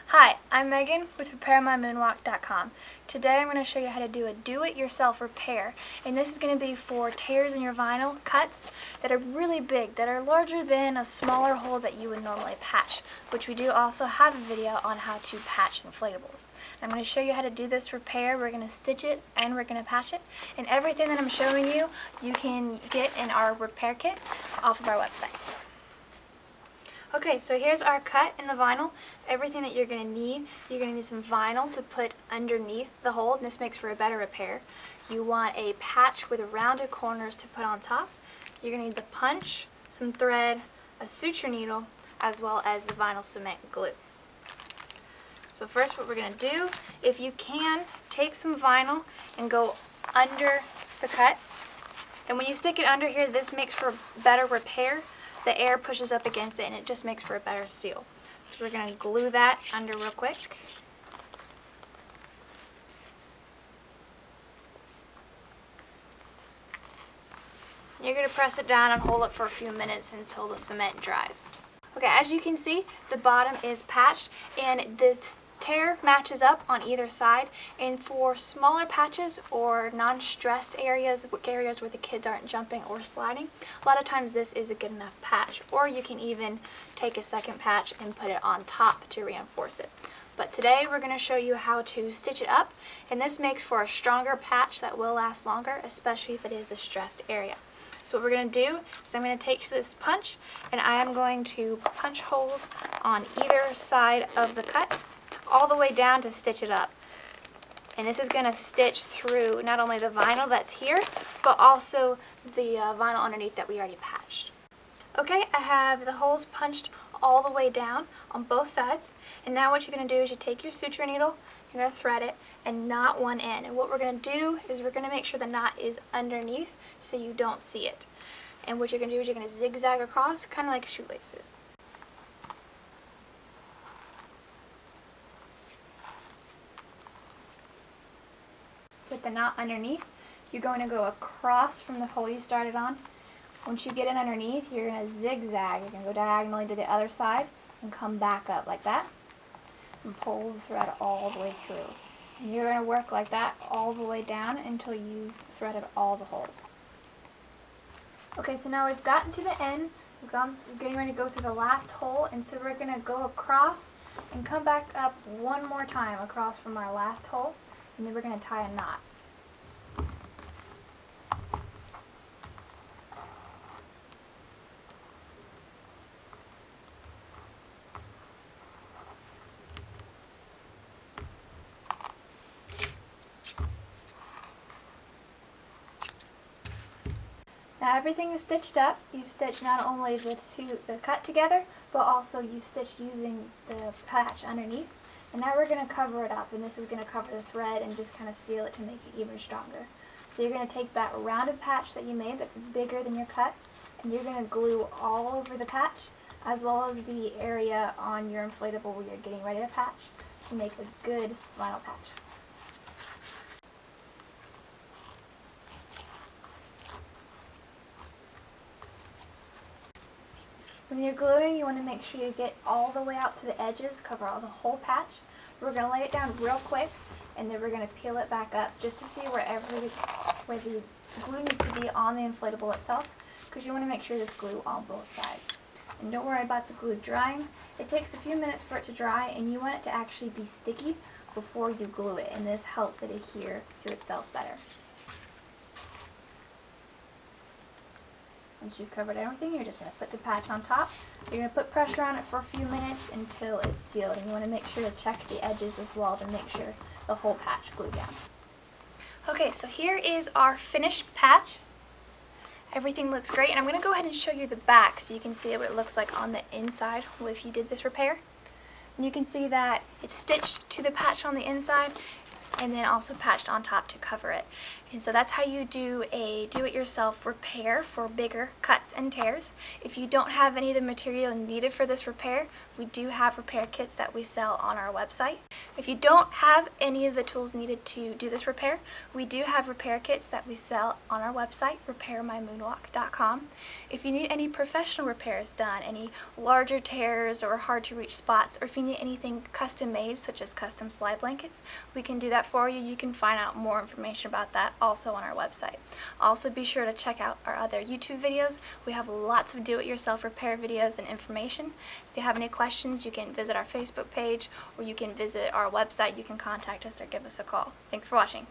Hi, I'm Megan with RepairMyMoonwalk.com. Today I'm going to show you how to do a do-it-yourself repair, and this is going to be for tears in your vinyl cuts that are really big, that are larger than a smaller hole that you would normally patch, which we do also have a video on how to patch inflatables. I'm going to show you how to do this repair. We're going to stitch it and we're going to patch it, and everything that I'm showing you, you can get in our repair kit off of our website. Okay, so here's our cut in the vinyl. Everything that you're going to need some vinyl to put underneath the hole, and this makes for a better repair. You want a patch with rounded corners to put on top. You're going to need the punch, some thread, a suture needle, as well as the vinyl cement glue. So first what we're going to do, if you can, take some vinyl and go under the cut. And when you stick it under here, this makes for better repair. The air pushes up against it and it just makes for a better seal. So we're going to glue that under real quick. You're going to press it down and hold it for a few minutes until the cement dries. Okay, as you can see, the bottom is patched and this tear matches up on either side, and for smaller patches or non-stress areas where the kids aren't jumping or sliding, a lot of times this is a good enough patch, or you can even take a second patch and put it on top to reinforce it. But today we're going to show you how to stitch it up, and this makes for a stronger patch that will last longer, especially if it is a stressed area. So what we're going to do is I'm going to take this punch and I am going to punch holes on either side of the cut all the way down to stitch it up. And this is going to stitch through not only the vinyl that's here, but also the vinyl underneath that we already patched. Okay, I have the holes punched all the way down on both sides, and now what you're going to do is you take your suture needle, you're going to thread it and knot one end. And what we're going to do is we're going to make sure the knot is underneath so you don't see it. And what you're going to do is you're going to zigzag across, kind of like shoelaces. With the knot underneath, you're going to go across from the hole you started on. Once you get it underneath, you're going to zigzag. You're going to go diagonally to the other side and come back up like that and pull the thread all the way through. And you're going to work like that all the way down until you've threaded all the holes. Okay, so now we've gotten to the end. We're getting ready to go through the last hole, and so we're going to go across and come back up one more time across from our last hole. And then we're going to tie a knot. Now everything is stitched up. You've stitched not only the cut together, but also you've stitched using the patch underneath. And now we're going to cover it up, and this is going to cover the thread and just kind of seal it to make it even stronger. So you're going to take that rounded patch that you made that's bigger than your cut, and you're going to glue all over the patch, as well as the area on your inflatable where you're getting ready to patch, to make a good vinyl patch. When you're gluing, you want to make sure you get all the way out to the edges, cover all the whole patch. We're going to lay it down real quick, and then we're going to peel it back up just to see where the glue needs to be on the inflatable itself, because you want to make sure there's glue on both sides. And don't worry about the glue drying. It takes a few minutes for it to dry, and you want it to actually be sticky before you glue it, and this helps it adhere to itself better. Once you've covered everything, you're just going to put the patch on top. You're going to put pressure on it for a few minutes until it's sealed, and you want to make sure to check the edges as well to make sure the whole patch glued down. Okay, so here is our finished patch. Everything looks great, and I'm going to go ahead and show you the back so you can see what it looks like on the inside if you did this repair. And you can see that it's stitched to the patch on the inside. and then also patched on top to cover it. And so that's how you do a do-it-yourself repair for bigger cuts and tears. If you don't have any of the material needed for this repair, we do have repair kits that we sell on our website. If you don't have any of the tools needed to do this repair, we do have repair kits that we sell on our website, repairmymoonwalk.com. If you need any professional repairs done, any larger tears or hard to reach spots, or if you need anything custom made, such as custom slide blankets, we can do that for you. You can find out more information about that also on our website. Also, be sure to check out our other YouTube videos. We have lots of do-it-yourself repair videos and information. If you have any questions, you can visit our Facebook page, or you can visit our website. You can contact us or give us a call. Thanks for watching.